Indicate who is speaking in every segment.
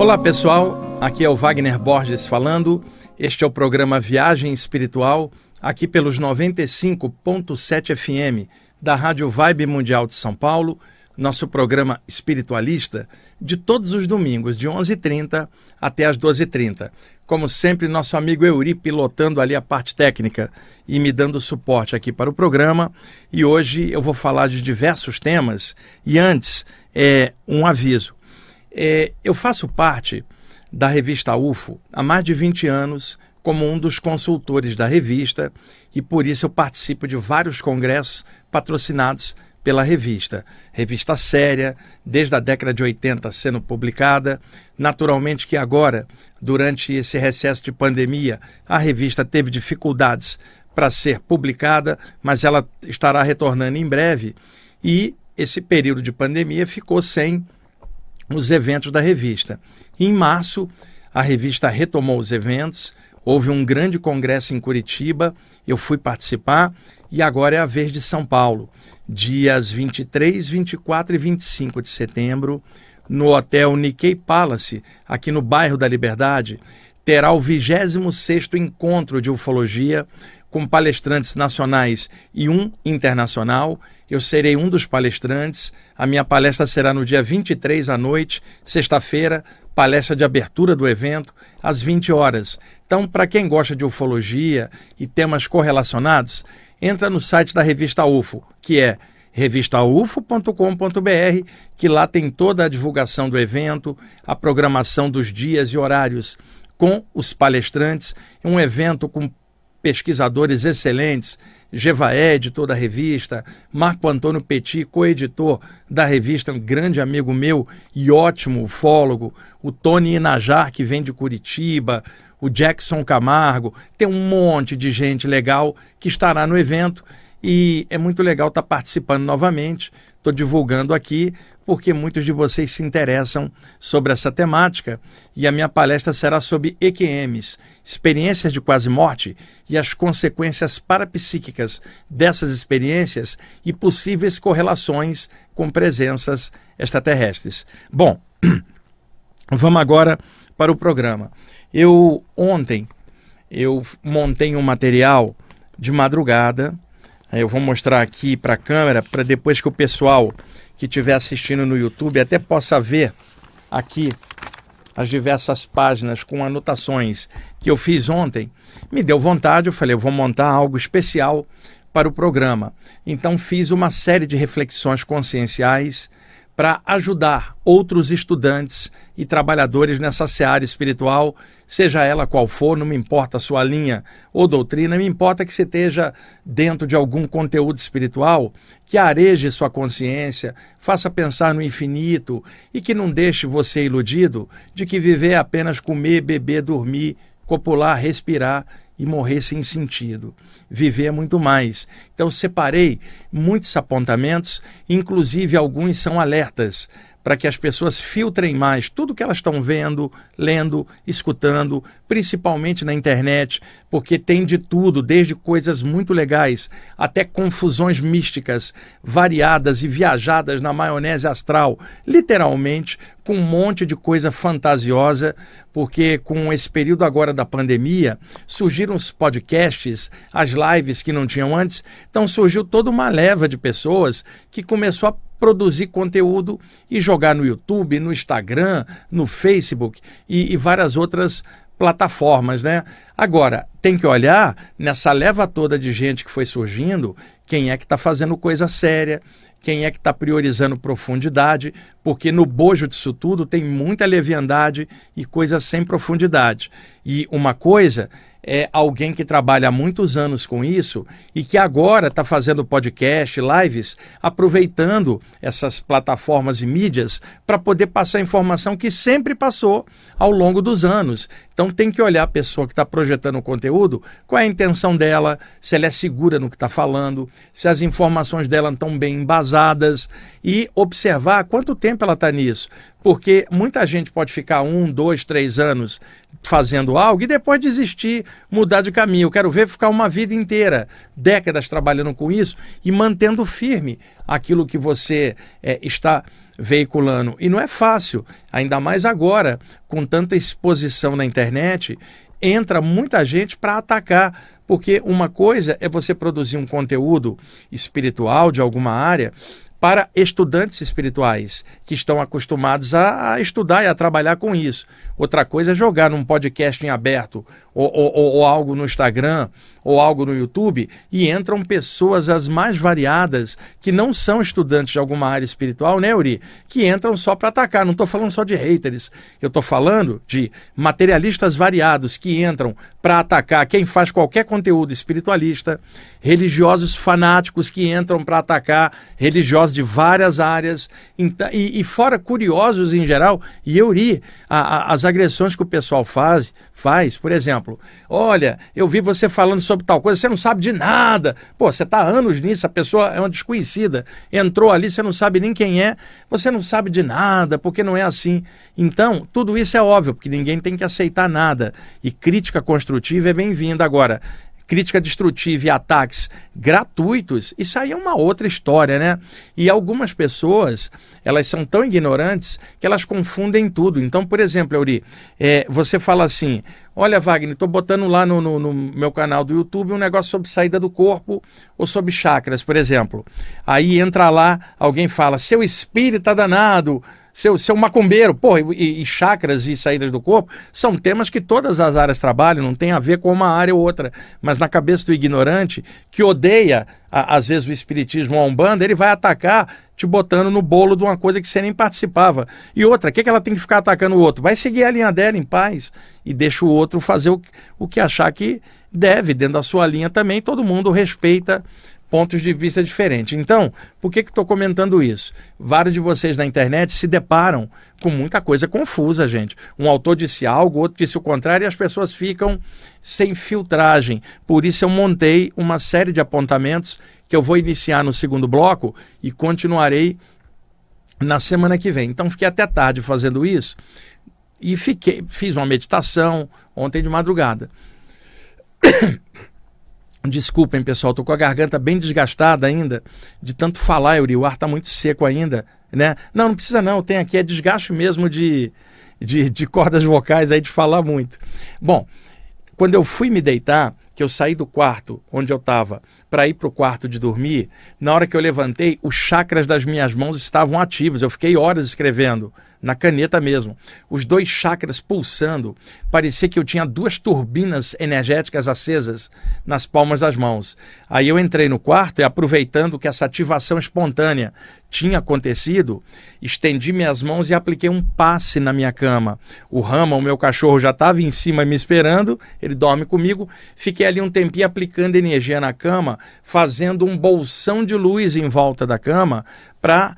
Speaker 1: Olá pessoal, aqui é o Wagner Borges falando. Este é o programa Viagem Espiritual, aqui pelos 95.7 FM da Rádio Vibe Mundial de São Paulo, nosso programa espiritualista de todos os domingos, de 11h30 até as 12h30. Como sempre, nosso amigo Euri pilotando ali a parte técnica e me dando suporte aqui para o programa. E hoje eu vou falar de diversos temas. E antes, um aviso. Eu faço parte da revista UFO há mais de 20 anos como um dos consultores da revista e por isso eu participo de vários congressos patrocinados pela revista. Revista séria, desde a década de 80 sendo publicada. Naturalmente que agora, durante esse recesso de pandemia, a revista teve dificuldades para ser publicada, mas ela estará retornando em breve. E esse período de pandemia ficou sem os eventos da revista. Em março, a revista retomou os eventos, houve um grande congresso em Curitiba, eu fui participar e agora é a vez de São Paulo. Dias 23, 24 e 25 de setembro, no Hotel Nikkei Palace, aqui no bairro da Liberdade, terá o 26º encontro de ufologia com palestrantes nacionais e um internacional. Eu serei um dos palestrantes. A minha palestra será no dia 23 à noite, sexta-feira, palestra de abertura do evento, às 20 horas. Então, para quem gosta de ufologia e temas correlacionados, entra no site da Revista UFO, que é revistaufo.com.br, que lá tem toda a divulgação do evento, a programação dos dias e horários com os palestrantes. É um evento com pesquisadores excelentes, Gevaé, editor da revista, Marco Antônio Petit, coeditor da revista, um grande amigo meu e ótimo ufólogo, o Tony Inajar, que vem de Curitiba, o Jackson Camargo, tem um monte de gente legal que estará no evento e é muito legal estar participando novamente. Estou divulgando aqui porque muitos de vocês se interessam sobre essa temática e a minha palestra será sobre EQMs, experiências de quase morte e as consequências parapsíquicas dessas experiências e possíveis correlações com presenças extraterrestres. Bom, vamos agora para o programa. Ontem eu montei um material de madrugada. Eu vou mostrar aqui para a câmera, para depois que o pessoal que estiver assistindo no YouTube até possa ver aqui as diversas páginas com anotações que eu fiz ontem. Me deu vontade, eu falei, eu vou montar algo especial para o programa. Então fiz uma série de reflexões conscienciais para ajudar outros estudantes e trabalhadores nessa seara espiritual, seja ela qual for, não me importa a sua linha ou doutrina, me importa que você esteja dentro de algum conteúdo espiritual que areje sua consciência, faça pensar no infinito e que não deixe você iludido de que viver é apenas comer, beber, dormir, copular, respirar e morrer sem sentido. Viver é muito mais. Então separei muitos apontamentos, inclusive alguns são alertas, para que as pessoas filtrem mais tudo que elas estão vendo, lendo, escutando, principalmente na internet, porque tem de tudo, desde coisas muito legais até confusões místicas, variadas e viajadas na maionese astral, literalmente, com um monte de coisa fantasiosa, porque com esse período agora da pandemia, surgiram os podcasts, as lives que não tinham antes, então surgiu toda uma leva de pessoas que começou a produzir conteúdo e jogar no YouTube, no Instagram, no Facebook e várias outras plataformas, né? Agora, tem que olhar nessa leva toda de gente que foi surgindo, quem é que está fazendo coisa séria, quem é que está priorizando profundidade, porque no bojo disso tudo tem muita leviandade e coisa sem profundidade. E uma coisa é alguém que trabalha há muitos anos com isso e que agora está fazendo podcast, lives, aproveitando essas plataformas e mídias para poder passar informação que sempre passou ao longo dos anos. Então tem que olhar a pessoa que está projetando o conteúdo, qual é a intenção dela, se ela é segura no que está falando, se as informações dela estão bem embasadas, ousadas e observar quanto tempo ela está nisso. Porque muita gente pode ficar 1, 2, 3 anos fazendo algo e depois desistir, mudar de caminho. Eu quero ver ficar uma vida inteira, décadas trabalhando com isso e mantendo firme aquilo que você está veiculando. E não é fácil, ainda mais agora, com tanta exposição na internet, entra muita gente para atacar, porque uma coisa é você produzir um conteúdo espiritual de alguma área para estudantes espirituais que estão acostumados a estudar e a trabalhar com isso. Outra coisa é jogar num podcast em aberto ou algo no Instagram ou algo no YouTube e entram pessoas as mais variadas que não são estudantes de alguma área espiritual, né, Uri? Que entram só para atacar. Não estou falando só de haters. Eu estou falando de materialistas variados que entram para atacar quem faz qualquer conteúdo espiritualista, religiosos fanáticos que entram para atacar religiosos de várias áreas e fora curiosos em geral. E Uri, as agressões que o pessoal faz, por exemplo, olha, eu vi você falando sobre tal coisa, você não sabe de nada. Pô, você está há anos nisso, a pessoa é uma desconhecida, entrou ali, você não sabe nem quem é, você não sabe de nada, porque não é assim. Então, tudo isso é óbvio, porque ninguém tem que aceitar nada. E crítica construtiva é bem-vinda. Agora, crítica destrutiva e ataques gratuitos, isso aí é uma outra história, né? E algumas pessoas, elas são tão ignorantes que elas confundem tudo. Então, por exemplo, Euri, você fala assim, olha, Wagner, estou botando lá no meu canal do YouTube um negócio sobre saída do corpo ou sobre chakras, por exemplo. Aí entra lá, alguém fala, seu espírita danado, seu macumbeiro, pô, e chakras e saídas do corpo são temas que todas as áreas trabalham, não tem a ver com uma área ou outra, mas na cabeça do ignorante, que odeia, às vezes, o espiritismo ou a Umbanda, ele vai atacar te botando no bolo de uma coisa que você nem participava. E outra, o que ela tem que ficar atacando o outro? Vai seguir a linha dela em paz e deixa o outro fazer o que achar que deve, dentro da sua linha também, todo mundo respeita pontos de vista diferentes. Então, por que estou comentando isso? Vários de vocês na internet se deparam com muita coisa confusa, gente. Um autor disse algo, outro disse o contrário e as pessoas ficam sem filtragem. Por isso eu montei uma série de apontamentos que eu vou iniciar no segundo bloco e continuarei na semana que vem. Então, fiquei até tarde fazendo isso e fiz uma meditação ontem de madrugada. Desculpem, pessoal, estou com a garganta bem desgastada ainda, de tanto falar, Euri, o ar está muito seco ainda, né? Não precisa não, tem aqui, é desgaste mesmo de cordas vocais aí, de falar muito. Bom, quando eu fui me deitar, que eu saí do quarto onde eu estava para ir para o quarto de dormir, na hora que eu levantei, os chakras das minhas mãos estavam ativos, eu fiquei horas escrevendo, na caneta mesmo, os 2 chakras pulsando, parecia que eu tinha 2 turbinas energéticas acesas nas palmas das mãos. Aí eu entrei no quarto e, aproveitando que essa ativação espontânea tinha acontecido, estendi minhas mãos e apliquei um passe na minha cama. O Rama, o meu cachorro, já estava em cima me esperando, ele dorme comigo, fiquei ali um tempinho aplicando energia na cama, fazendo um bolsão de luz em volta da cama para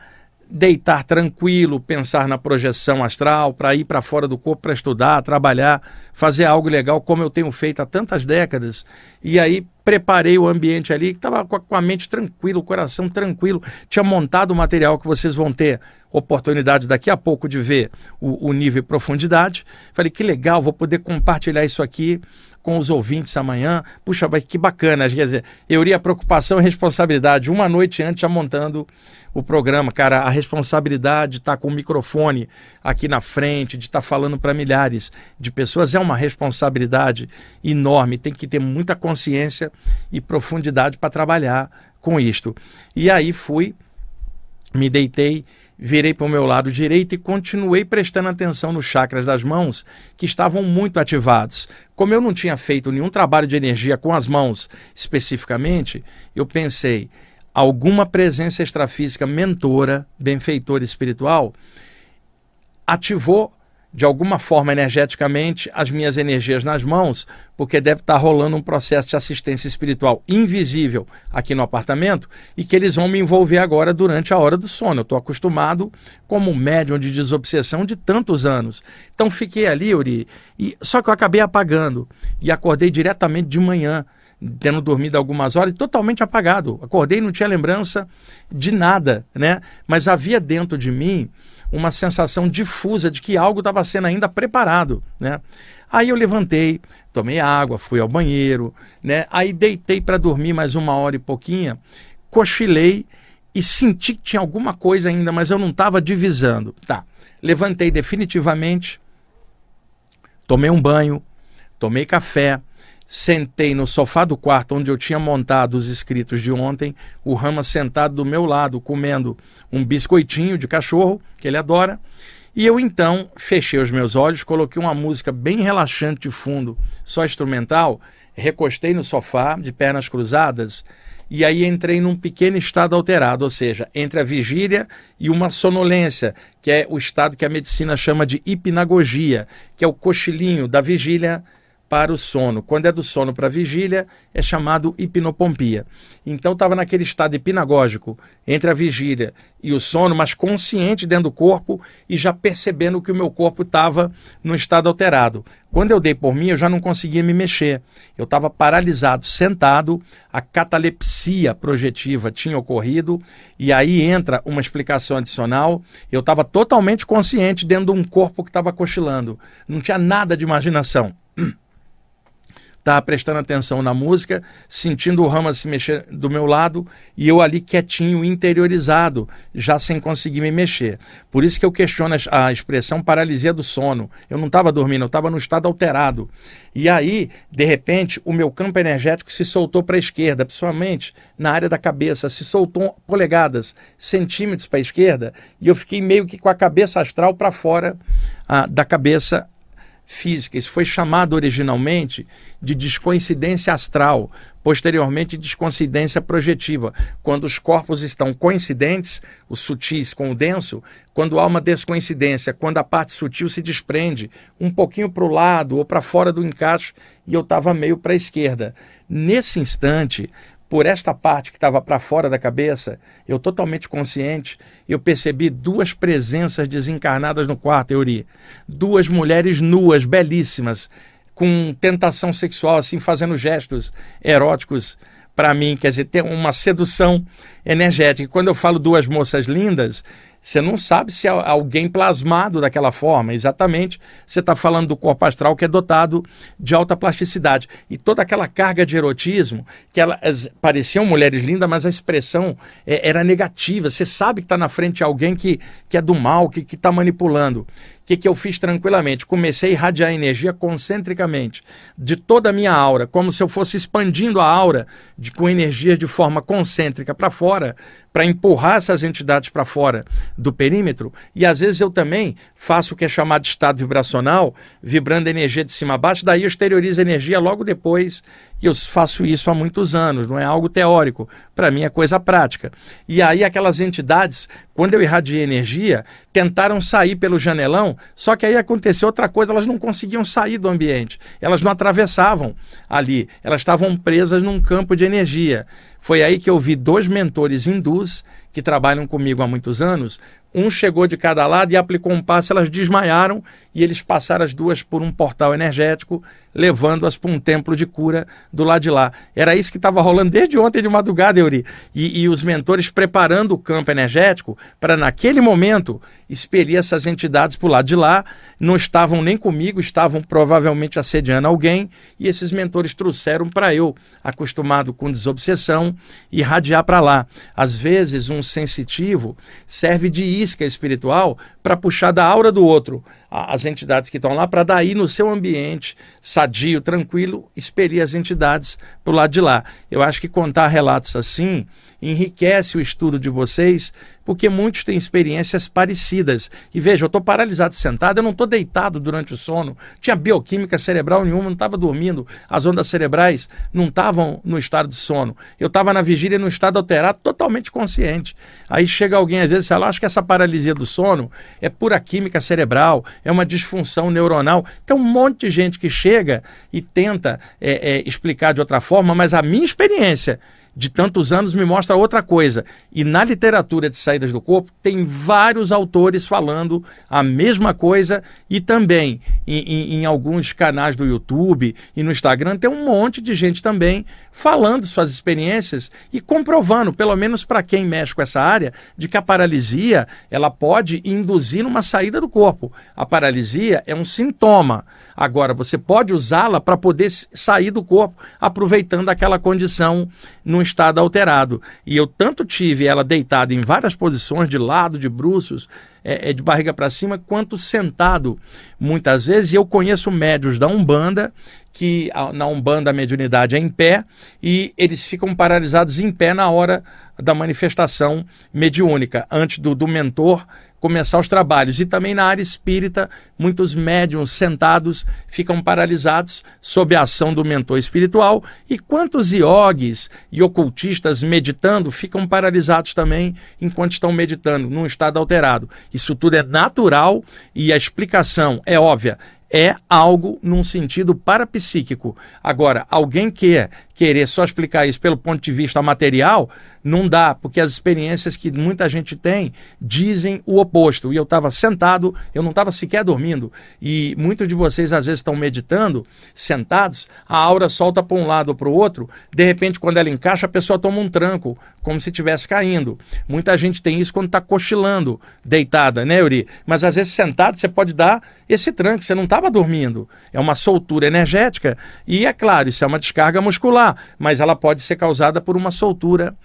Speaker 1: deitar tranquilo, pensar na projeção astral, para ir para fora do corpo para estudar, trabalhar, fazer algo legal como eu tenho feito há tantas décadas. E aí preparei o ambiente ali, estava com a mente tranquila, o coração tranquilo, tinha montado o material que vocês vão ter oportunidade daqui a pouco de ver o nível e profundidade. Falei, que legal, vou poder compartilhar isso aqui com os ouvintes amanhã. Puxa, mas que bacana, quer dizer, eu iria preocupação e responsabilidade, uma noite antes já montando o programa, cara, a responsabilidade de estar com o microfone aqui na frente, de estar falando para milhares de pessoas, é uma responsabilidade enorme, tem que ter muita consciência e profundidade para trabalhar com isto. E aí me deitei, virei para o meu lado direito e continuei prestando atenção nos chakras das mãos, que estavam muito ativados. Como eu não tinha feito nenhum trabalho de energia com as mãos especificamente, eu pensei, alguma presença extrafísica mentora, benfeitora espiritual, ativou de alguma forma energeticamente as minhas energias nas mãos, porque deve estar rolando um processo de assistência espiritual invisível aqui no apartamento e que eles vão me envolver agora durante a hora do sono. Eu estou acostumado como médium de desobsessão de tantos anos. Então fiquei ali, Uri, só que eu acabei apagando e acordei diretamente de manhã, tendo dormido algumas horas, totalmente apagado. Acordei e não tinha lembrança de nada, né? Mas havia dentro de mim uma sensação difusa de que algo estava sendo ainda preparado, né? Aí eu levantei, tomei água, fui ao banheiro, né? Aí deitei para dormir mais 1 hora e pouquinho, cochilei e senti que tinha alguma coisa ainda, mas eu não estava divisando. Tá, levantei definitivamente, tomei um banho, tomei café, sentei no sofá do quarto onde eu tinha montado os escritos de ontem, o Rama sentado do meu lado, comendo um biscoitinho de cachorro, que ele adora, e eu então fechei os meus olhos, coloquei uma música bem relaxante de fundo, só instrumental, recostei no sofá, de pernas cruzadas, e aí entrei num pequeno estado alterado, ou seja, entre a vigília e uma sonolência, que é o estado que a medicina chama de hipnagogia, que é o cochilinho da vigília para o sono. Quando é do sono para a vigília, é chamado hipnopompia. Então estava naquele estado hipnagógico, entre a vigília e o sono, mas consciente dentro do corpo e já percebendo que o meu corpo estava num estado alterado. Quando eu dei por mim, eu já não conseguia me mexer. Eu estava paralisado, sentado, a catalepsia projetiva tinha ocorrido, e aí entra uma explicação adicional. Eu estava totalmente consciente dentro de um corpo que estava cochilando. Não tinha nada de imaginação. Estava prestando atenção na música, sentindo o Rama se mexer do meu lado e eu ali quietinho, interiorizado, já sem conseguir me mexer. Por isso que eu questiono a expressão paralisia do sono. Eu não estava dormindo, eu estava no estado alterado. E aí, de repente, o meu campo energético se soltou para a esquerda, principalmente na área da cabeça, se soltou polegadas, centímetros para a esquerda, e eu fiquei meio que com a cabeça astral para fora da cabeça física. Isso foi chamado originalmente de descoincidência astral, posteriormente descoincidência projetiva. Quando os corpos estão coincidentes, os sutis com o denso, quando há uma descoincidência, quando a parte sutil se desprende um pouquinho para o lado ou para fora do encaixe, e eu estava meio para a esquerda. Nesse instante, por esta parte que estava para fora da cabeça, eu totalmente consciente, eu percebi 2 presenças desencarnadas no quarto, Euri. 2 mulheres nuas, belíssimas, com tentação sexual, assim, fazendo gestos eróticos para mim, quer dizer, tem uma sedução energética. E quando eu falo 2 moças lindas, você não sabe se é alguém plasmado daquela forma. Exatamente, você está falando do corpo astral que é dotado de alta plasticidade. E toda aquela carga de erotismo, que elas pareciam mulheres lindas, mas a expressão era negativa. Você sabe que está na frente de alguém que é do mal, que está manipulando. O que eu fiz tranquilamente? Comecei a irradiar energia concentricamente de toda a minha aura, como se eu fosse expandindo a aura com energia de forma concêntrica para fora, para empurrar essas entidades para fora do perímetro. E às vezes eu também faço o que é chamado de estado vibracional, vibrando energia de cima a baixo, daí eu exteriorizo energia logo depois. E eu faço isso há muitos anos, não é algo teórico, para mim é coisa prática. E aí aquelas entidades, quando eu irradiei energia, tentaram sair pelo janelão, só que aí aconteceu outra coisa, elas não conseguiam sair do ambiente, elas não atravessavam ali, elas estavam presas num campo de energia. Foi aí que eu vi 2 mentores hindus que trabalham comigo há muitos anos. Um chegou de cada lado e aplicou um passe, elas desmaiaram e eles passaram as 2 por um portal energético, levando-as para um templo de cura do lado de lá. Era isso que estava rolando desde ontem de madrugada, Euri. E os mentores preparando o campo energético para, naquele momento, expelir essas entidades para o lado de lá. Não estavam nem comigo, estavam provavelmente assediando alguém, e esses mentores trouxeram para eu, acostumado com desobsessão, irradiar para lá. Às vezes, um sensitivo serve de isca espiritual para puxar da aura do outro as entidades que estão lá, para daí no seu ambiente sadio, tranquilo, expelir as entidades para o lado de lá. Eu acho que contar relatos assim enriquece o estudo de vocês, porque muitos têm experiências parecidas. E veja, eu estou paralisado sentado, eu não estou deitado durante o sono, tinha bioquímica cerebral nenhuma, não estava dormindo, as ondas cerebrais não estavam no estado de sono. Eu estava na vigília num estado alterado, totalmente consciente. Aí chega alguém às vezes e fala, acho que essa paralisia do sono é pura química cerebral, é uma disfunção neuronal. Tem um monte de gente que chega e tenta explicar de outra forma, mas a minha experiência de tantos anos me mostra outra coisa. E na literatura de saídas do corpo, tem vários autores falando a mesma coisa, e também em alguns canais do YouTube e no Instagram tem um monte de gente também falando suas experiências e comprovando, pelo menos para quem mexe com essa área, de que a paralisia ela pode induzir uma saída do corpo. A paralisia é um sintoma. Agora, você pode usá-la para poder sair do corpo, aproveitando aquela condição num estado alterado. E eu tanto tive ela deitada em várias posições, de lado, de bruços, de barriga para cima, quanto sentado muitas vezes. E eu conheço médiuns da Umbanda, que na Umbanda a mediunidade é em pé, e eles ficam paralisados em pé na hora da manifestação mediúnica, antes do mentor começar os trabalhos. E também na área espírita, muitos médiuns sentados ficam paralisados sob a ação do mentor espiritual, e quantos iogues e ocultistas meditando ficam paralisados também enquanto estão meditando, num estado alterado. Isso tudo é natural e a explicação é óbvia. É algo num sentido parapsíquico. Agora, alguém querer só explicar isso pelo ponto de vista material, não dá, porque as experiências que muita gente tem dizem o oposto. E eu estava sentado, eu não estava sequer dormindo. E muitos de vocês às vezes estão meditando, sentados, a aura solta para um lado ou para o outro, de repente quando ela encaixa a pessoa toma um tranco, como se estivesse caindo. Muita gente tem isso quando está cochilando, deitada, né, Yuri? Mas às vezes sentado você pode dar esse tranco, você não estava dormindo. É uma soltura energética e, é claro, isso é uma descarga muscular, mas ela pode ser causada por uma soltura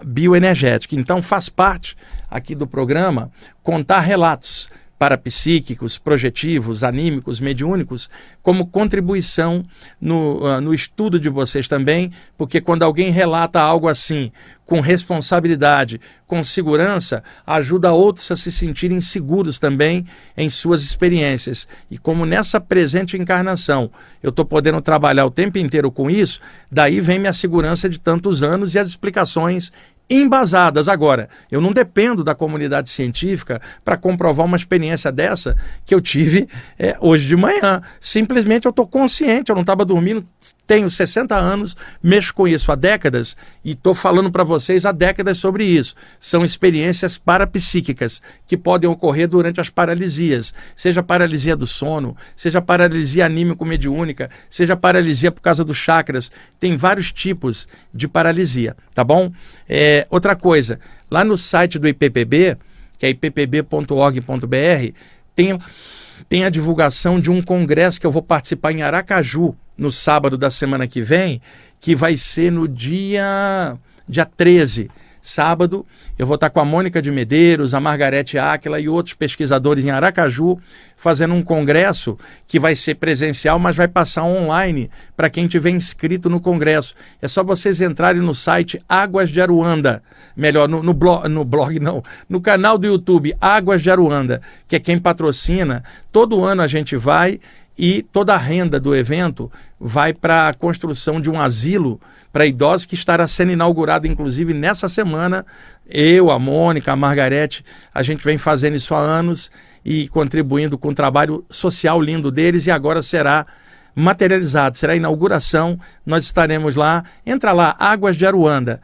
Speaker 1: bioenergética. Então faz parte aqui do programa contar relatos parapsíquicos, projetivos, anímicos, mediúnicos, como contribuição no estudo de vocês também, porque quando alguém relata algo assim, com responsabilidade, com segurança, ajuda outros a se sentirem seguros também em suas experiências. E como nessa presente encarnação eu estou podendo trabalhar o tempo inteiro com isso, daí vem minha segurança de tantos anos e as explicações embasadas. Agora, eu não dependo da comunidade científica para comprovar uma experiência dessa que eu tive hoje de manhã. Simplesmente eu estou consciente, eu não estava dormindo, tenho 60 anos, mexo com isso há décadas e estou falando para vocês há décadas sobre isso. São experiências parapsíquicas que podem ocorrer durante as paralisias, seja paralisia do sono, seja paralisia anímico-mediúnica, seja paralisia por causa dos chakras. Tem vários tipos de paralisia, tá bom? Outra coisa, lá no site do IPPB, que é ippb.org.br, tem a divulgação de um congresso que eu vou participar em Aracaju, no sábado da semana que vem, que vai ser no dia 13, sábado. Eu vou estar com a Mônica de Medeiros, a Margarete Áquila e outros pesquisadores em Aracaju, fazendo um congresso que vai ser presencial, mas vai passar online para quem tiver inscrito no congresso. É só vocês entrarem no site Águas de Aruanda, melhor, no canal do YouTube Águas de Aruanda, que é quem patrocina. Todo ano a gente vai e toda a renda do evento vai para a construção de um asilo para idosos que estará sendo inaugurado, inclusive, nessa semana. Eu, a Mônica, a Margarete, a gente vem fazendo isso há anos e contribuindo com o trabalho social lindo deles, e agora será materializado, será a inauguração, nós estaremos lá. Entra lá, Águas de Aruanda,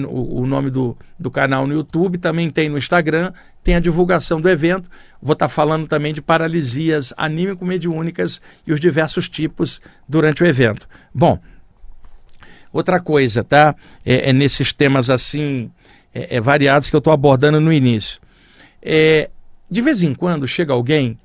Speaker 1: o nome do canal no YouTube, também tem no Instagram, tem a divulgação do evento. Vou estar falando também de paralisias anímico-mediúnicas e os diversos tipos durante o evento. Bom, outra coisa, tá? Nesses temas assim, variados que eu estou abordando no início. De vez em quando chega alguém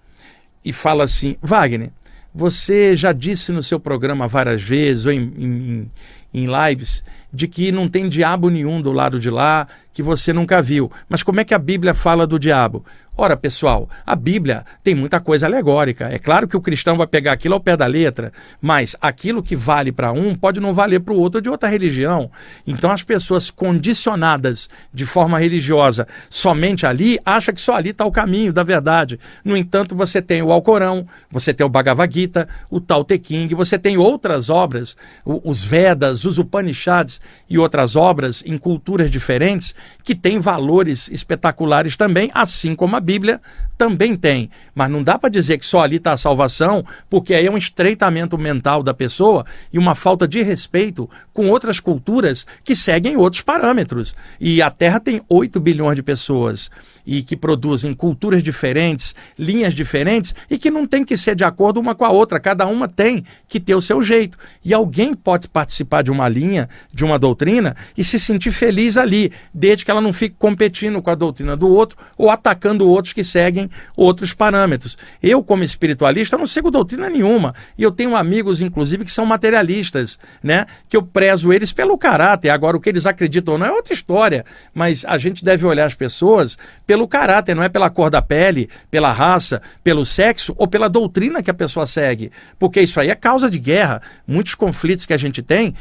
Speaker 1: e fala assim: Wagner, você já disse no seu programa várias vezes, ou em lives, de que não tem diabo nenhum do lado de lá, que você nunca viu. Mas como é que a Bíblia fala do diabo? Ora, pessoal, a Bíblia tem muita coisa alegórica. É claro que o cristão vai pegar aquilo ao pé da letra, mas aquilo que vale para um pode não valer para o outro de outra religião. Então as pessoas condicionadas de forma religiosa somente ali, acham que só ali está o caminho da verdade. No entanto, você tem o Alcorão, você tem o Bhagavad Gita, o Tao Te Ching, você tem outras obras, os Vedas, os Upanishads e outras obras em culturas diferentes, que tem valores espetaculares também, assim como a Bíblia também tem. Mas não dá para dizer que só ali está a salvação, porque aí é um estreitamento mental da pessoa e uma falta de respeito com outras culturas que seguem outros parâmetros. E a Terra tem 8 bilhões de pessoas e que produzem culturas diferentes, linhas diferentes e que não tem que ser de acordo uma com a outra. Cada uma tem que ter o seu jeito. E alguém pode participar de uma linha, de uma doutrina e se sentir feliz ali, desde que ela não fique competindo com a doutrina do outro ou atacando outros que seguem outros parâmetros. Eu, como espiritualista, não sigo doutrina nenhuma. E eu tenho amigos, inclusive, que são materialistas, né? Que eu prezo eles pelo caráter. Agora, o que eles acreditam ou não é outra história. Mas a gente deve olhar as pessoas pelo caráter, não é pela cor da pele, pela raça, pelo sexo ou pela doutrina que a pessoa segue. Porque isso aí é causa de guerra. Muitos conflitos que a gente tem,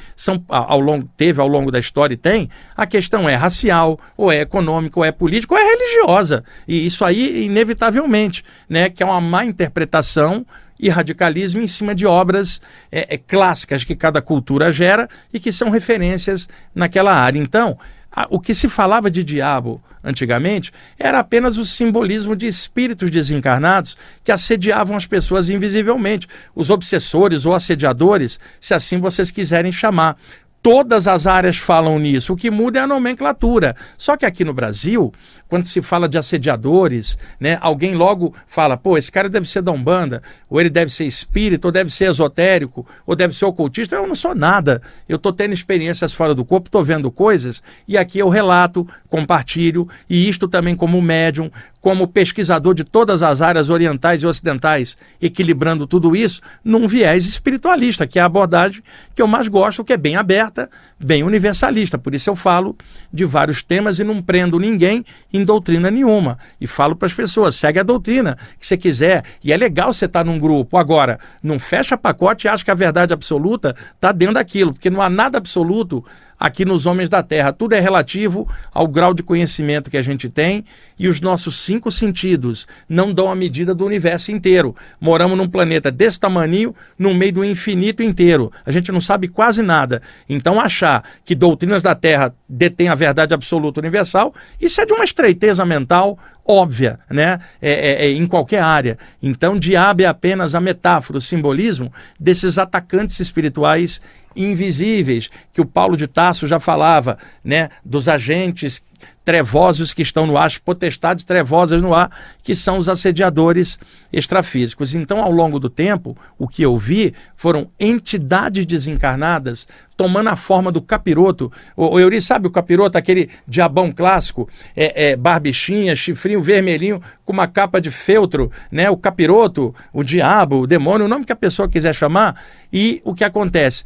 Speaker 1: teve ao longo da história e tem, a questão é racial, ou é econômica, ou é política, ou é religiosa. E isso aí, inevitavelmente, né, que é uma má interpretação e radicalismo em cima de obras clássicas que cada cultura gera e que são referências naquela área. Então, o que se falava de diabo antigamente era apenas o simbolismo de espíritos desencarnados que assediavam as pessoas invisivelmente, os obsessores ou assediadores, se assim vocês quiserem chamar. Todas as áreas falam nisso, o que muda é a nomenclatura. Só que aqui no Brasil, quando se fala de assediadores, né, alguém logo fala, pô, esse cara deve ser da Umbanda, ou ele deve ser espírita, ou deve ser esotérico, ou deve ser ocultista. Eu não sou nada. Eu estou tendo experiências fora do corpo, estou vendo coisas, e aqui eu relato, compartilho, e isto também como médium, como pesquisador de todas as áreas orientais e ocidentais, equilibrando tudo isso num viés espiritualista, que é a abordagem que eu mais gosto, que é bem aberta, bem universalista. Por isso eu falo de vários temas e não prendo ninguém em doutrina nenhuma. E falo para as pessoas, segue a doutrina que você quiser. E é legal você estar num grupo. Agora, não fecha pacote e acha que a verdade absoluta está dentro daquilo, porque não há nada absoluto aqui nos homens da Terra. Tudo é relativo ao grau de conhecimento que a gente tem e os nossos 5 sentidos não dão a medida do universo inteiro. Moramos num planeta desse tamanho, no meio do infinito inteiro. A gente não sabe quase nada. Então, achar que doutrinas da Terra detêm a verdade absoluta universal, isso é de uma estreiteza mental óbvia, né? Em qualquer área. Então, diabo é apenas a metáfora, o simbolismo desses atacantes espirituais invisíveis, que o Paulo de Tarso já falava, né, dos agentes trevosos que estão no ar, as potestades trevosas no ar, que são os assediadores extrafísicos. Então, ao longo do tempo, o que eu vi foram entidades desencarnadas tomando a forma do capiroto. O Euri, sabe o capiroto, aquele diabão clássico, barbichinha, chifrinho vermelhinho, com uma capa de feltro, né? O capiroto, o diabo, o demônio, o nome que a pessoa quiser chamar. E o que acontece?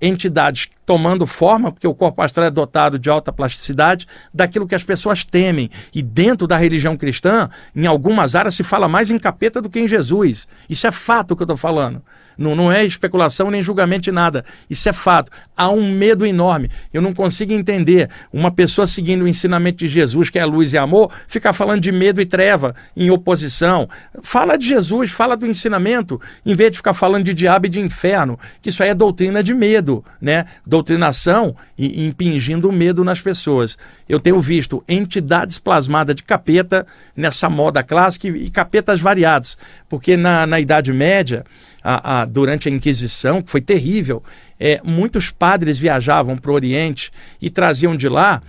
Speaker 1: Entidades tomando forma, porque o corpo astral é dotado de alta plasticidade, daquilo que as pessoas temem. E dentro da religião cristã, em algumas áreas se fala mais em capeta do que em Jesus. Isso é fato que eu estou falando. Não é especulação nem julgamento de nada. Isso é fato. Há um medo enorme. Eu não consigo entender uma pessoa seguindo o ensinamento de Jesus, que é luz e amor, ficar falando de medo e treva em oposição. Fala de Jesus, fala do ensinamento, em vez de ficar falando de diabo e de inferno, que isso aí é doutrina de medo, né? Doutrinação e impingindo medo nas pessoas. Eu tenho visto entidades plasmadas de capeta nessa moda clássica e capetas variados, porque na Idade Média, durante a Inquisição, que foi terrível, muitos padres viajavam para o Oriente e traziam de lá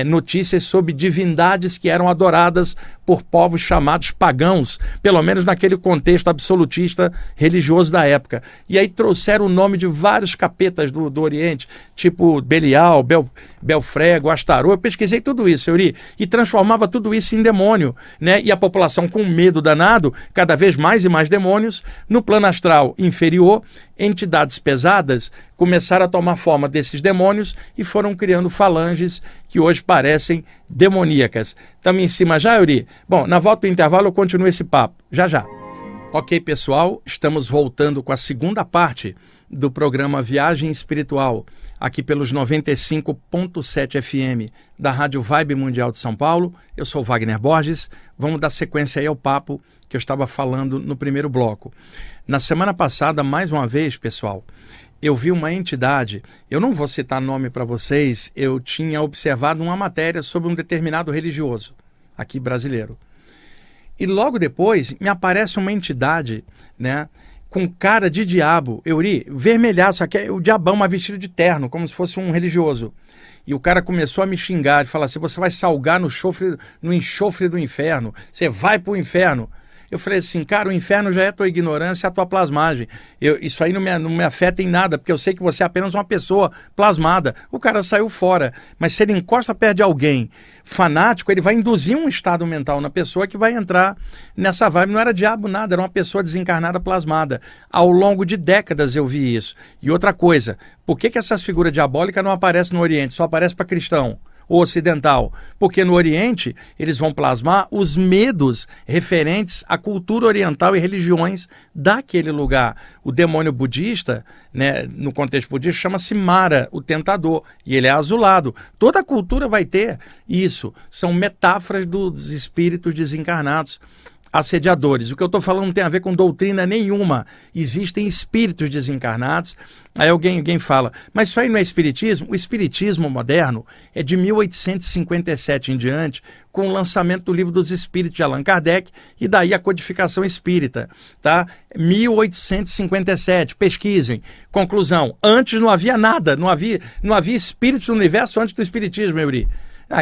Speaker 1: notícias sobre divindades que eram adoradas por povos chamados pagãos, pelo menos naquele contexto absolutista religioso da época. E aí trouxeram o nome de vários capetas do Oriente, tipo Belial, Belfrego, Astarô. Eu pesquisei tudo isso, Euri, e transformava tudo isso em demônio, né? E a população, com medo danado, cada vez mais e mais demônios, no plano astral inferior, entidades pesadas começaram a tomar forma desses demônios e foram criando falanges que hoje parecem demoníacas. Estamos em cima já, Euri? Bom, na volta do intervalo eu continuo esse papo. Já, já. Ok, pessoal, estamos voltando com a segunda parte do programa Viagem Espiritual, aqui pelos 95.7 FM da Rádio Vibe Mundial de São Paulo. Eu sou Wagner Borges. Vamos dar sequência aí ao papo que eu estava falando no primeiro bloco. Na semana passada, mais uma vez, pessoal, eu vi uma entidade, eu não vou citar nome para vocês, eu tinha observado uma matéria sobre um determinado religioso, aqui brasileiro. E logo depois me aparece uma entidade, né, com cara de diabo, Euri, vermelhaço, aqui é o diabão, mas vestido de terno, como se fosse um religioso. E o cara começou a me xingar, e falar assim, você vai salgar no enxofre do inferno, você vai para o inferno. Eu falei assim, cara, o inferno já é a tua ignorância, a tua plasmagem. Isso aí não me afeta em nada, porque eu sei que você é apenas uma pessoa plasmada. O cara saiu fora. Mas se ele encosta perto de alguém fanático, ele vai induzir um estado mental na pessoa que vai entrar nessa vibe. Não era diabo nada, era uma pessoa desencarnada plasmada. Ao longo de décadas eu vi isso. E outra coisa, por que essas figuras diabólicas não aparecem no Oriente? Só aparecem para cristão ou ocidental, porque no Oriente eles vão plasmar os medos referentes à cultura oriental e religiões daquele lugar. O demônio budista, né, no contexto budista, chama-se Mara, o tentador, e ele é azulado. Toda a cultura vai ter isso. São metáforas dos espíritos desencarnados assediadores. O que eu estou falando não tem a ver com doutrina nenhuma. Existem espíritos desencarnados. Aí alguém fala, mas isso aí não é espiritismo? O espiritismo moderno é de 1857 em diante, com o lançamento do Livro dos Espíritos de Allan Kardec e daí a codificação espírita, tá? 1857, pesquisem. Conclusão, antes não havia nada, não havia espíritos no universo antes do espiritismo, Euri.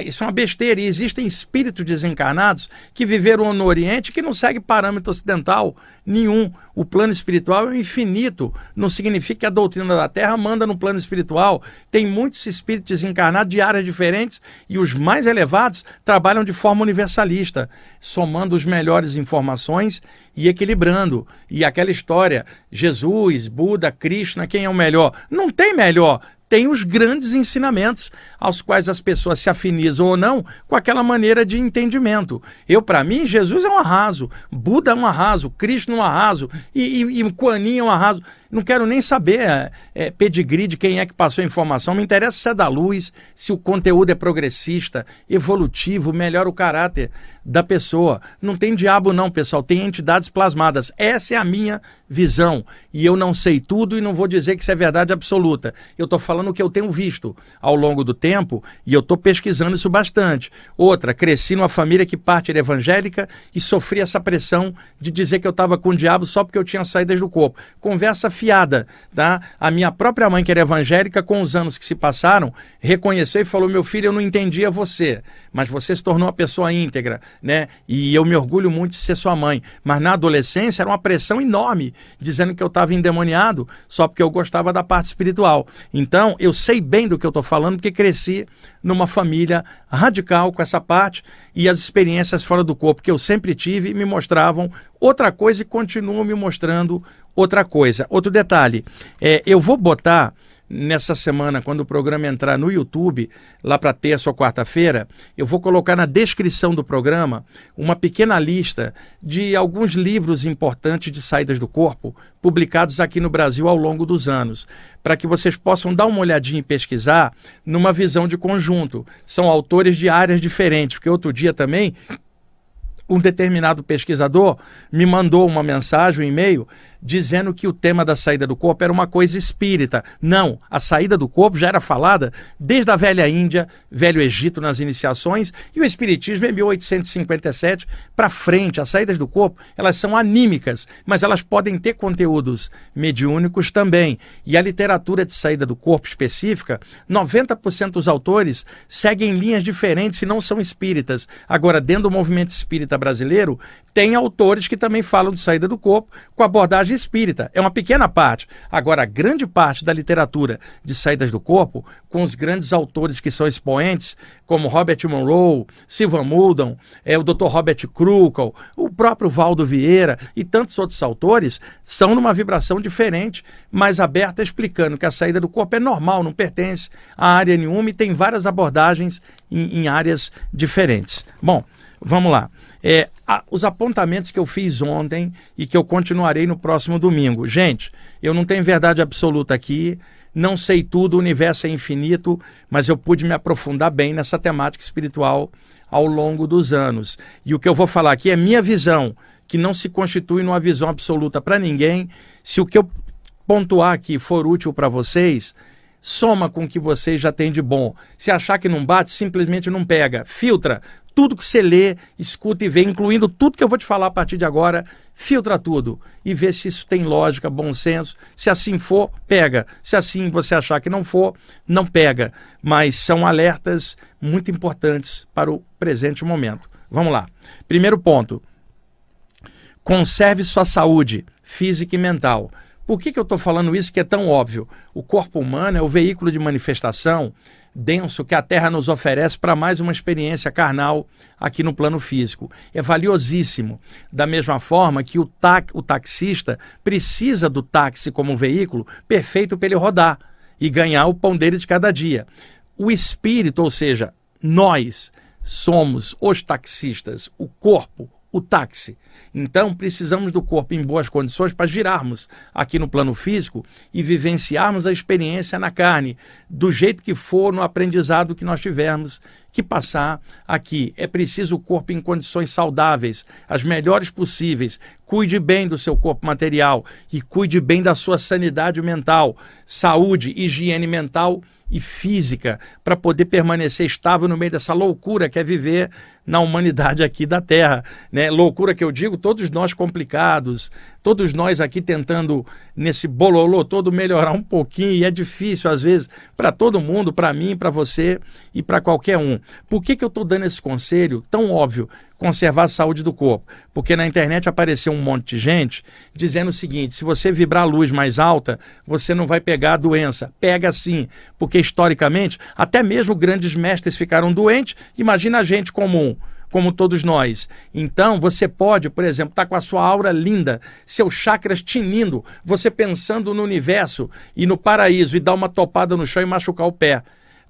Speaker 1: Isso é uma besteira, e existem espíritos desencarnados que viveram no Oriente que não seguem parâmetro ocidental nenhum. O plano espiritual é infinito, não significa que a doutrina da Terra manda no plano espiritual. Tem muitos espíritos desencarnados de áreas diferentes e os mais elevados trabalham de forma universalista, somando as melhores informações e equilibrando. E aquela história, Jesus, Buda, Krishna, quem é o melhor? Não tem melhor. Tem os grandes ensinamentos aos quais as pessoas se afinizam ou não com aquela maneira de entendimento. Para mim, Jesus é um arraso, Buda é um arraso, Cristo é um arraso e Kuan Yin é um arraso. Não quero nem saber pedigree de quem é que passou a informação, me interessa se é da luz, se o conteúdo é progressista, evolutivo, melhora o caráter da pessoa. Não tem diabo não, pessoal, tem entidades plasmadas. Essa é a minha visão. E eu não sei tudo e não vou dizer que isso é verdade absoluta. Eu estou falando o que eu tenho visto ao longo do tempo e eu estou pesquisando isso bastante. Outra, cresci numa família que parte era evangélica e sofri essa pressão de dizer que eu estava com o diabo só porque eu tinha saídas do corpo. Conversa fiada, tá? A minha própria mãe, que era evangélica, com os anos que se passaram, reconheceu e falou, meu filho, eu não entendia você, mas você se tornou uma pessoa íntegra, né? E eu me orgulho muito de ser sua mãe. Mas na adolescência era uma pressão enorme, dizendo que eu estava endemoniado só porque eu gostava da parte espiritual. Então, eu sei bem do que eu estou falando, porque cresci numa família radical com essa parte e as experiências fora do corpo que eu sempre tive me mostravam outra coisa e continuam me mostrando outra coisa. Outro detalhe, eu vou botar nessa semana, quando o programa entrar no YouTube, lá para terça ou quarta-feira, eu vou colocar na descrição do programa uma pequena lista de alguns livros importantes de saídas do corpo, publicados aqui no Brasil ao longo dos anos, para que vocês possam dar uma olhadinha e pesquisar numa visão de conjunto. São autores de áreas diferentes, porque outro dia também um determinado pesquisador me mandou uma mensagem, um e-mail, dizendo que o tema da saída do corpo era uma coisa espírita. Não, a saída do corpo já era falada desde a velha Índia, velho Egito nas iniciações, e o espiritismo em 1857 para frente. As saídas do corpo, elas são anímicas, mas elas podem ter conteúdos mediúnicos também. E a literatura de saída do corpo específica, 90% dos autores seguem linhas diferentes e não são espíritas. Agora, dentro do movimento espírita brasileiro, tem autores que também falam de saída do corpo com abordagem espírita. É uma pequena parte. Agora, a grande parte da literatura de saídas do corpo, com os grandes autores que são expoentes, como Robert Monroe, Sylvan Muldon, o Dr. Robert Krukel, o próprio Valdo Vieira e tantos outros autores, são numa vibração diferente, mais aberta, explicando que a saída do corpo é normal, não pertence a área nenhuma e tem várias abordagens em áreas diferentes. Bom, vamos lá. Os apontamentos que eu fiz ontem e que eu continuarei no próximo domingo. Gente, eu não tenho verdade absoluta aqui, não sei tudo, o universo é infinito, mas eu pude me aprofundar bem nessa temática espiritual ao longo dos anos. E o que eu vou falar aqui é minha visão, que não se constitui numa visão absoluta para ninguém. Se o que eu pontuar aqui for útil para vocês, soma com o que você já tem de bom. Se achar que não bate, simplesmente não pega. Filtra tudo que você lê, escuta e vê, incluindo tudo que eu vou te falar a partir de agora. Filtra tudo e vê se isso tem lógica, bom senso. Se assim for, pega. Se assim você achar que não for, não pega. Mas são alertas muito importantes para o presente momento. Vamos lá. Primeiro ponto. Conserve sua saúde física e mental. Por que eu estou falando isso que é tão óbvio? O corpo humano é o veículo de manifestação denso que a Terra nos oferece para mais uma experiência carnal aqui no plano físico. É valiosíssimo. Da mesma forma que o taxista precisa do táxi como um veículo perfeito para ele rodar e ganhar o pão dele de cada dia. O espírito, ou seja, nós somos os taxistas, o corpo, o táxi. Então, precisamos do corpo em boas condições para girarmos aqui no plano físico e vivenciarmos a experiência na carne, do jeito que for, no aprendizado que nós tivermos que passar aqui. É preciso o corpo em condições saudáveis, as melhores possíveis. Cuide bem do seu corpo material e cuide bem da sua sanidade mental, saúde, higiene mental e física, para poder permanecer estável no meio dessa loucura que é viver na humanidade aqui da Terra, né? Loucura que eu digo, todos nós complicados, todos nós aqui tentando nesse bololô todo melhorar um pouquinho, e é difícil às vezes para todo mundo, para mim, para você e para qualquer um. Por que eu estou dando esse conselho tão óbvio? Conservar a saúde do corpo. Porque na internet apareceu um monte de gente dizendo o seguinte: se você vibrar a luz mais alta, você não vai pegar a doença. Pega sim, porque historicamente até mesmo grandes mestres ficaram doentes. Imagina a gente comum, como todos nós. Então você pode, por exemplo, estar com a sua aura linda, seus chakras tinindo, você pensando no universo e no paraíso, e dar uma topada no chão e machucar o pé.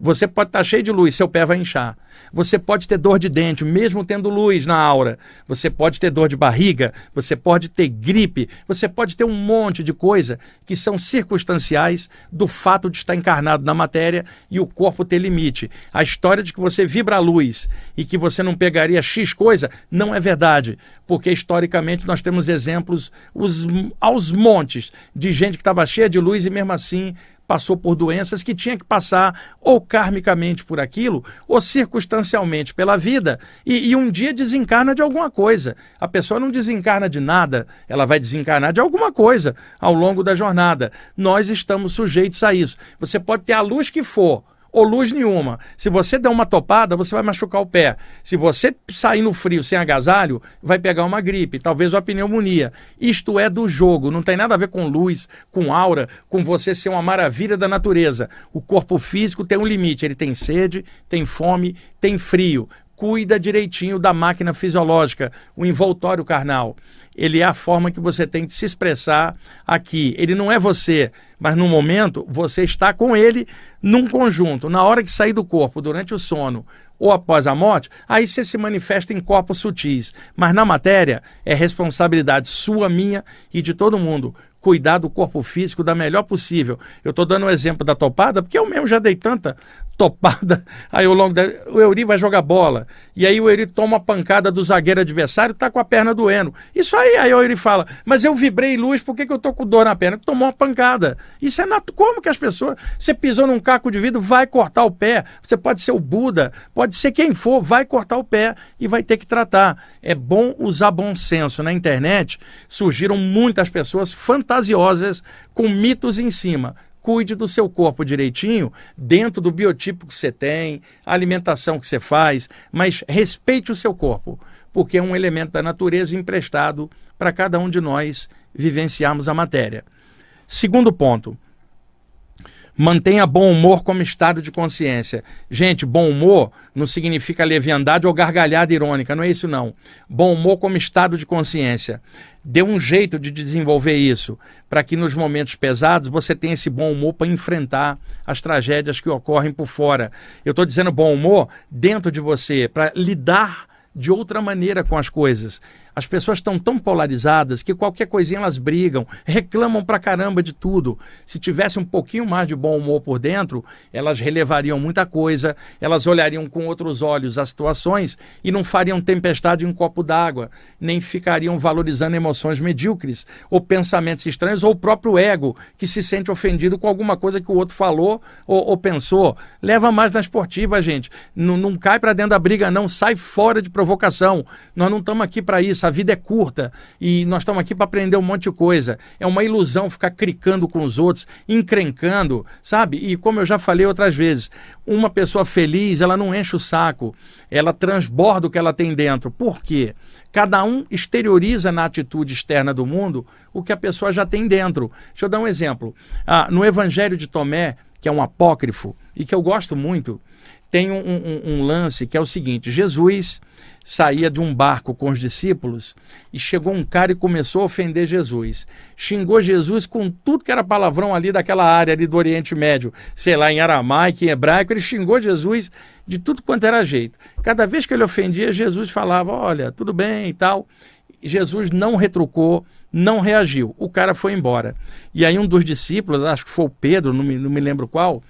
Speaker 1: Você pode estar cheio de luz, seu pé vai inchar. Você pode ter dor de dente, mesmo tendo luz na aura. Você pode ter dor de barriga, você pode ter gripe, você pode ter um monte de coisa que são circunstanciais do fato de estar encarnado na matéria e o corpo ter limite. A história de que você vibra a luz e que você não pegaria X coisa não é verdade, porque historicamente nós temos exemplos aos montes de gente que estava cheia de luz e mesmo assim passou por doenças que tinha que passar ou karmicamente por aquilo, ou circunstancialmente pela vida, e um dia desencarna de alguma coisa. A pessoa não desencarna de nada, ela vai desencarnar de alguma coisa ao longo da jornada. Nós estamos sujeitos a isso. Você pode ter a luz que for, ou luz nenhuma. Se você der uma topada, você vai machucar o pé. Se você sair no frio sem agasalho, vai pegar uma gripe, talvez uma pneumonia. Isto é do jogo, não tem nada a ver com luz, com aura, com você ser uma maravilha da natureza. O corpo físico tem um limite, ele tem sede, tem fome, tem frio. Cuida direitinho da máquina fisiológica, o envoltório carnal. Ele é a forma que você tem de se expressar aqui. Ele não é você, mas no momento você está com ele num conjunto. Na hora que sair do corpo, durante o sono ou após a morte, aí você se manifesta em corpos sutis. Mas na matéria é responsabilidade sua, minha e de todo mundo cuidar do corpo físico da melhor possível. Eu estou dando o exemplo da topada, porque eu mesmo já dei tanta topada, aí ao longo o Euri vai jogar bola, e aí o Euri toma uma pancada do zagueiro adversário e está com a perna doendo. Isso aí o Euri fala, mas eu vibrei luz, por que eu estou com dor na perna? Tomou uma pancada. Isso é como que as pessoas, você pisou num caco de vidro, vai cortar o pé, você pode ser o Buda, pode ser quem for, vai cortar o pé e vai ter que tratar. É bom usar bom senso. Na internet surgiram muitas pessoas fantasiosas com mitos em cima. Cuide do seu corpo direitinho, dentro do biotipo que você tem, a alimentação que você faz, mas respeite o seu corpo, porque é um elemento da natureza emprestado para cada um de nós vivenciarmos a matéria. Segundo ponto, mantenha bom humor como estado de consciência. Gente, bom humor não significa leviandade ou gargalhada irônica, não é isso não. Bom humor como estado de consciência. Dê um jeito de desenvolver isso, para que nos momentos pesados você tenha esse bom humor para enfrentar as tragédias que ocorrem por fora. Eu estou dizendo bom humor dentro de você, para lidar de outra maneira com as coisas. As pessoas estão tão polarizadas que qualquer coisinha elas brigam, reclamam pra caramba de tudo. Se tivesse um pouquinho mais de bom humor por dentro, elas relevariam muita coisa, elas olhariam com outros olhos as situações e não fariam tempestade em um copo d'água, nem ficariam valorizando emoções medíocres, ou pensamentos estranhos, ou o próprio ego, que se sente ofendido com alguma coisa que o outro falou ou pensou. Leva mais na esportiva, gente. Não cai pra dentro da briga, não. Sai fora de provocação. Nós não estamos aqui para isso. A vida é curta e nós estamos aqui para aprender um monte de coisa. É uma ilusão ficar cricando com os outros, encrencando, sabe? E como eu já falei outras vezes, uma pessoa feliz, ela não enche o saco, ela transborda o que ela tem dentro. Por quê? Cada um exterioriza na atitude externa do mundo o que a pessoa já tem dentro. Deixa eu dar um exemplo. No Evangelho de Tomé, que é um apócrifo e que eu gosto muito, tem um lance que é o seguinte: Jesus saía de um barco com os discípulos e chegou um cara e começou a ofender Jesus. Xingou Jesus com tudo que era palavrão ali daquela área ali do Oriente Médio. Sei lá, em aramaico, em hebraico, ele xingou Jesus de tudo quanto era jeito. Cada vez que ele ofendia, Jesus falava, olha, tudo bem e tal. Jesus não retrucou, não reagiu. O cara foi embora. E aí um dos discípulos, acho que foi o Pedro, não me lembro qual,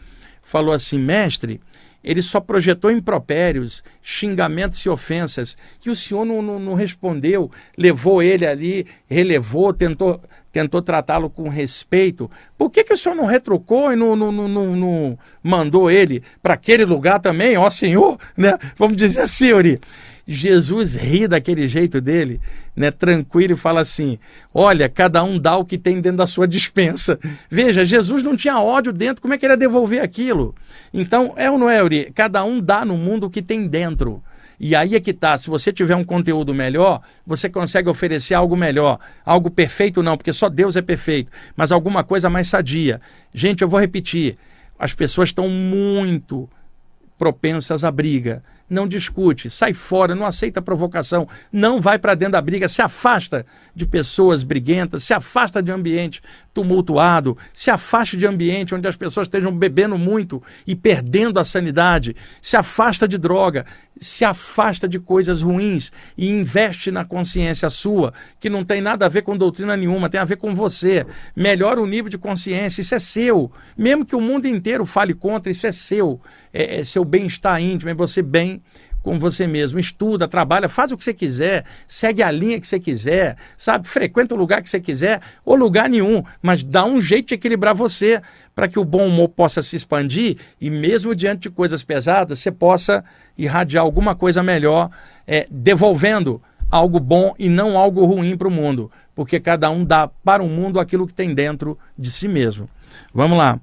Speaker 1: falou assim, mestre, ele só projetou impropérios, xingamentos e ofensas, e o senhor não respondeu, levou ele ali, relevou, tentou tratá-lo com respeito. Por que o senhor não retrucou e não mandou ele para aquele lugar também? Ó senhor, né? Vamos dizer assim, Yuri. Jesus ri daquele jeito dele, né, tranquilo, e fala assim, olha, cada um dá o que tem dentro da sua despensa. Veja, Jesus não tinha ódio dentro, como é que ele ia devolver aquilo? Então, é ou não é, Yuri? Cada um dá no mundo o que tem dentro. E aí é que tá, se você tiver um conteúdo melhor, você consegue oferecer algo melhor. Algo perfeito não, porque só Deus é perfeito, mas alguma coisa mais sadia. Gente, eu vou repetir, as pessoas estão muito propensas à briga. Não discute, sai fora, não aceita provocação, não vai para dentro da briga, se afasta de pessoas briguentas, se afasta de ambiente tumultuado, se afaste de ambiente onde as pessoas estejam bebendo muito e perdendo a sanidade, se afasta de droga, se afasta de coisas ruins e investe na consciência sua, que não tem nada a ver com doutrina nenhuma, tem a ver com você. Melhora o nível de consciência, isso é seu. Mesmo que o mundo inteiro fale contra, isso é seu. É seu bem-estar íntimo, é você bem com você mesmo. Estuda, trabalha, faz o que você quiser, segue a linha que você quiser, sabe? Frequenta o lugar que você quiser ou lugar nenhum, mas dá um jeito de equilibrar você para que o bom humor possa se expandir e mesmo diante de coisas pesadas, você possa irradiar alguma coisa melhor, devolvendo algo bom e não algo ruim para o mundo, porque cada um dá para o mundo aquilo que tem dentro de si mesmo. Vamos lá.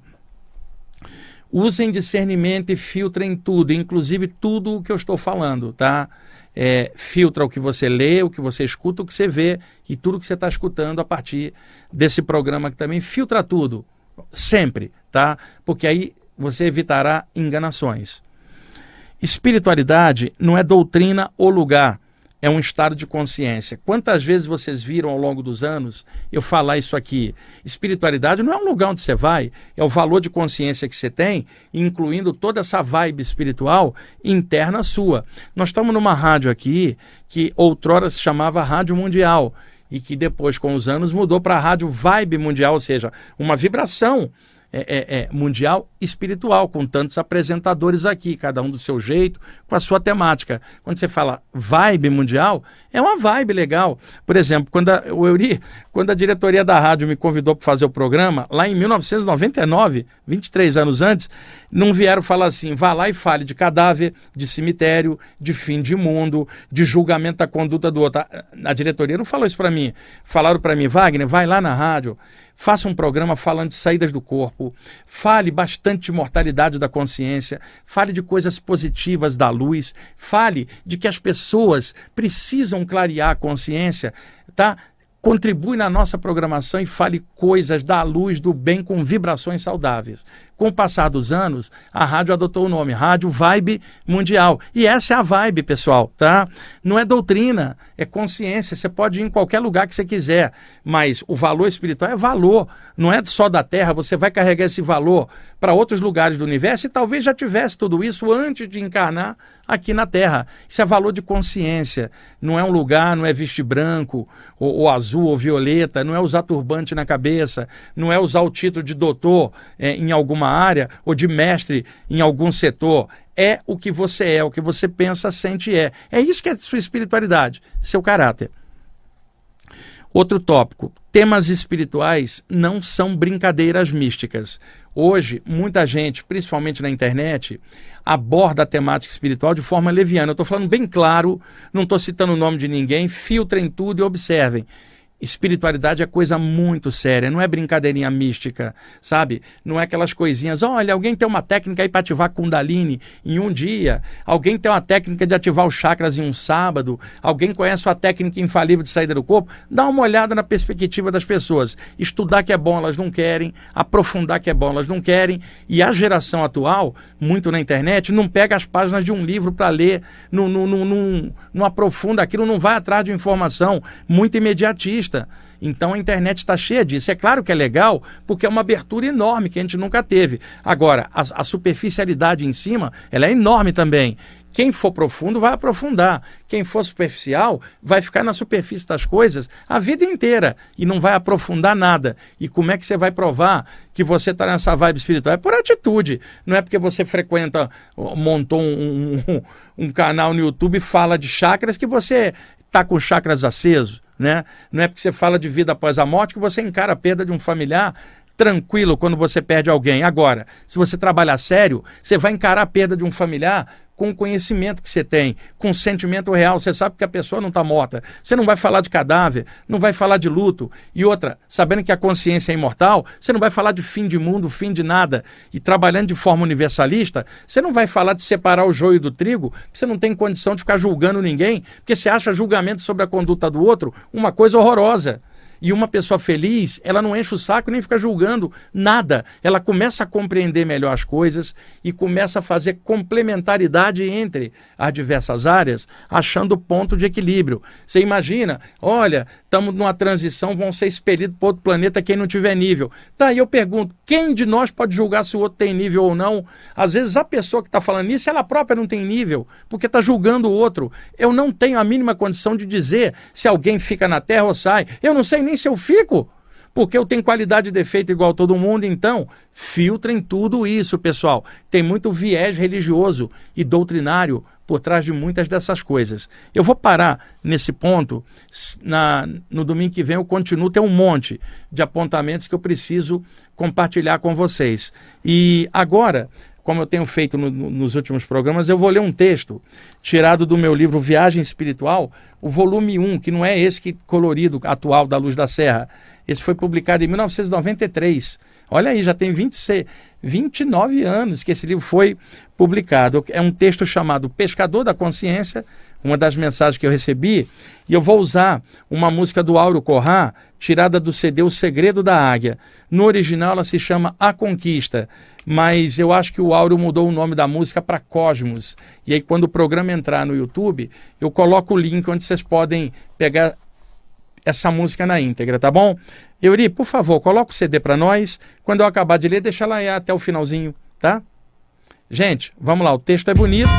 Speaker 1: Usem discernimento e filtrem tudo, inclusive tudo o que eu estou falando, tá? Filtra o que você lê, o que você escuta, o que você vê e tudo que você está escutando a partir desse programa que também filtra tudo, sempre, tá? Porque aí você evitará enganações. Espiritualidade não é doutrina ou lugar, é um estado de consciência. Quantas vezes vocês viram ao longo dos anos eu falar isso aqui? Espiritualidade não é um lugar onde você vai, é o valor de consciência que você tem, incluindo toda essa vibe espiritual interna sua. Nós estamos numa rádio aqui que outrora se chamava Rádio Mundial e que depois, com os anos, mudou para a Rádio Vibe Mundial, ou seja, uma vibração mundial espiritual, com tantos apresentadores aqui, cada um do seu jeito, com a sua temática. Quando você fala vibe mundial, é uma vibe legal. Por exemplo, quando a diretoria da rádio me convidou para fazer o programa, lá em 1999, 23 anos antes, não vieram falar assim, vá lá e fale de cadáver, de cemitério, de fim de mundo, de julgamento da conduta do outro. A diretoria não falou isso para mim. Falaram para mim, Wagner, vai lá na rádio, faça um programa falando de saídas do corpo, fale bastante de mortalidade da consciência, fale de coisas positivas da luz, fale de que as pessoas precisam clarear a consciência, tá? Contribui na nossa programação e fale coisas da luz, do bem, com vibrações saudáveis. Com o passar dos anos, a rádio adotou o nome Rádio Vibe Mundial. E essa é a vibe, pessoal, tá? Não é doutrina, é consciência. Você pode ir em qualquer lugar que você quiser, mas o valor espiritual é valor. Não é só da Terra, você vai carregar esse valor para outros lugares do universo e talvez já tivesse tudo isso antes de encarnar aqui na Terra. Isso é valor de consciência. Não é um lugar, não é vestir branco, ou azul, ou violeta, não é usar turbante na cabeça, não é usar o título de doutor em alguma área, ou de mestre em algum setor. É o que você é, o que você pensa, sente e é. É isso que é sua espiritualidade, seu caráter. Outro tópico, temas espirituais não são brincadeiras místicas. Hoje, muita gente, principalmente na internet, aborda a temática espiritual de forma leviana. Eu estou falando bem claro, não estou citando o nome de ninguém, filtrem tudo e observem. Espiritualidade é coisa muito séria, não é brincadeirinha mística, sabe? Não é aquelas coisinhas, olha, alguém tem uma técnica aí para ativar Kundalini em um dia, alguém tem uma técnica de ativar os chakras em um sábado, alguém conhece uma técnica infalível de saída do corpo. Dá uma olhada na perspectiva das pessoas. Estudar que é bom, elas não querem, aprofundar que é bom, elas não querem, e a geração atual, muito na internet, não pega as páginas de um livro para ler, não aprofunda aquilo, não vai atrás de informação, muito imediatista. Então a internet está cheia disso. É claro que é legal, porque é uma abertura enorme que a gente nunca teve. Agora, a superficialidade em cima, ela é enorme também. Quem for profundo vai aprofundar. Quem for superficial vai ficar na superfície das coisas a vida inteira e não vai aprofundar nada. E como é que você vai provar que você está nessa vibe espiritual? É por atitude. Não é porque você montou um canal no YouTube e fala de chakras que você está com chakras acesos. Né? Não é porque você fala de vida após a morte que você encara a perda de um familiar tranquilo quando você perde alguém. Agora, se você trabalhar sério, você vai encarar a perda de um familiar com o conhecimento que você tem, com o sentimento real. Você sabe que a pessoa não está morta. Você não vai falar de cadáver, não vai falar de luto. E outra, sabendo que a consciência é imortal, você não vai falar de fim de mundo, fim de nada. E trabalhando de forma universalista, você não vai falar de separar o joio do trigo, você não tem condição de ficar julgando ninguém, porque você acha julgamento sobre a conduta do outro uma coisa horrorosa. E uma pessoa feliz, ela não enche o saco nem fica julgando nada. Ela começa a compreender melhor as coisas e começa a fazer complementaridade entre as diversas áreas, achando o ponto de equilíbrio. Você imagina, olha, estamos numa transição, vão ser expelidos para outro planeta quem não tiver nível. Daí eu pergunto, quem de nós pode julgar se o outro tem nível ou não? Às vezes a pessoa que está falando isso, ela própria não tem nível, porque está julgando o outro. Eu não tenho a mínima condição de dizer se alguém fica na Terra ou sai. Eu não sei nem se eu fico, porque eu tenho qualidade e defeito igual todo mundo. Então, filtrem tudo isso, pessoal. Tem muito viés religioso e doutrinário por trás de muitas dessas coisas. Eu vou parar nesse ponto. No domingo que vem eu continuo, tem um monte de apontamentos que eu preciso compartilhar com vocês. E agora, como eu tenho feito nos últimos programas, eu vou ler um texto tirado do meu livro Viagem Espiritual, o volume 1, que não é esse colorido atual da Luz da Serra. Esse foi publicado em 1993. Olha aí, já tem 29 anos que esse livro foi publicado. É um texto chamado Pescador da Consciência, uma das mensagens que eu recebi, e eu vou usar uma música do Áureo Corrá, tirada do CD O Segredo da Águia. No original ela se chama A Conquista, mas eu acho que o Áureo mudou o nome da música para Cosmos. E aí quando o programa entrar no YouTube, eu coloco o link onde vocês podem pegar essa música na íntegra, tá bom? Euri, por favor, coloca o CD para nós. Quando eu acabar de ler, deixa ela aí até o finalzinho, tá? Gente, vamos lá, o texto é bonito.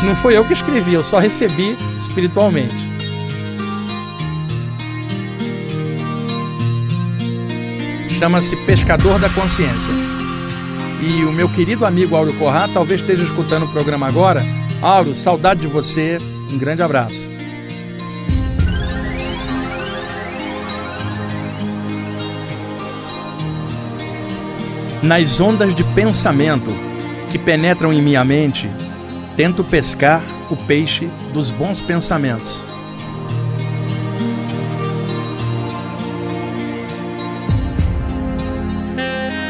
Speaker 1: Não foi eu que escrevi, eu só recebi espiritualmente. Chama-se Pescador da Consciência. E o meu querido amigo Áureo Corrá talvez esteja escutando o programa agora. Áureo, saudade de você. Um grande abraço. Nas ondas de pensamento que penetram em minha mente, tento pescar o peixe dos bons pensamentos.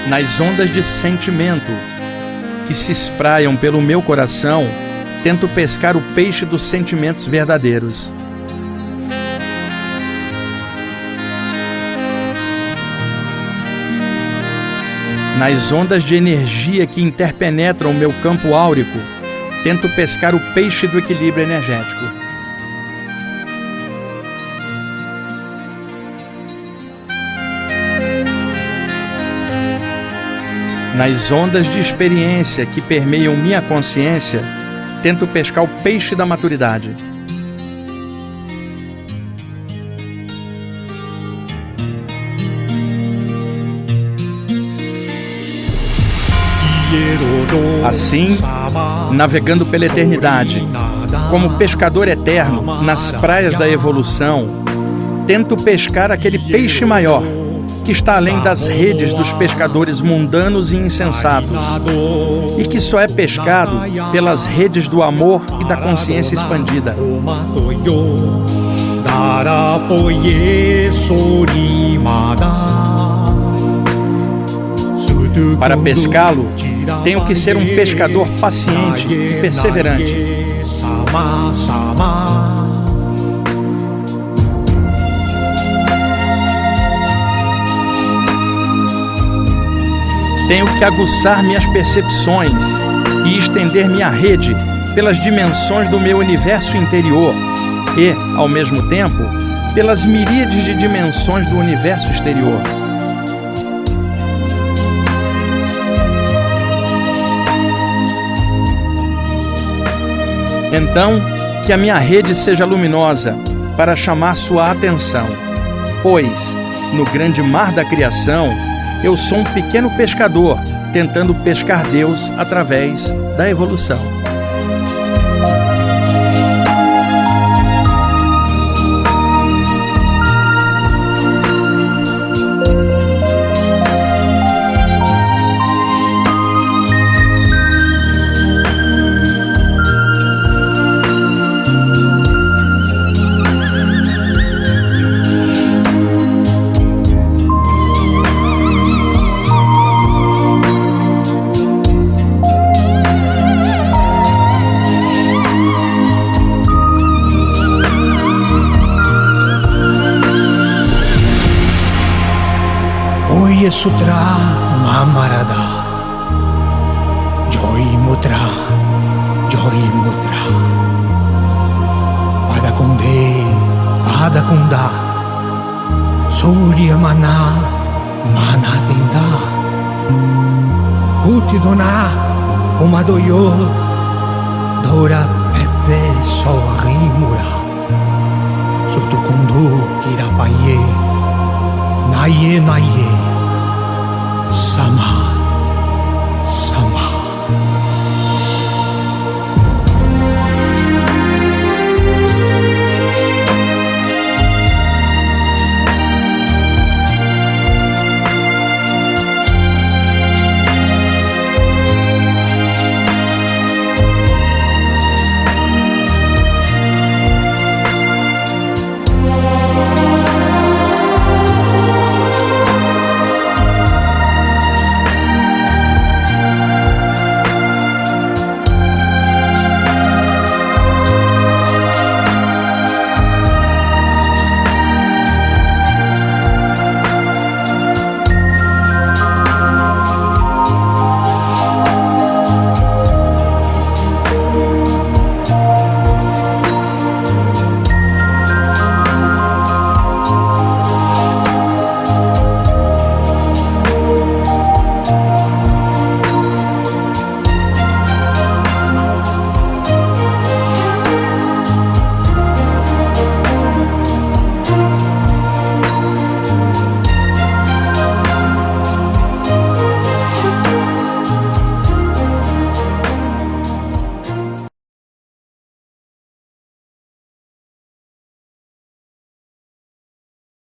Speaker 1: Nas ondas de sentimento que se espraiam pelo meu coração, tento pescar o peixe dos sentimentos verdadeiros. Nas ondas de energia que interpenetram o meu campo áurico, tento pescar o peixe do equilíbrio energético. Nas ondas de experiência que permeiam minha consciência, tento pescar o peixe da maturidade. Assim, navegando pela eternidade, como pescador eterno nas praias da evolução, tento pescar aquele peixe maior, que está além das redes dos pescadores mundanos e insensatos, e que só é pescado pelas redes do amor e da consciência expandida. Para pescá-lo, tenho que ser um pescador paciente e perseverante. Tenho que aguçar minhas percepções e estender minha rede pelas dimensões do meu universo interior e, ao mesmo tempo, pelas miríades de dimensões do universo exterior. Então, que a minha rede seja luminosa para chamar sua atenção, pois, no grande mar da criação, eu sou um pequeno pescador tentando pescar Deus através da evolução.
Speaker 2: Sutra Mamarada Joy Mudra Padakunda Surya Mana Tinda Putidona Umadoyo Dora Pepe Sorimura Sutukundu Kirapaye Naye Sama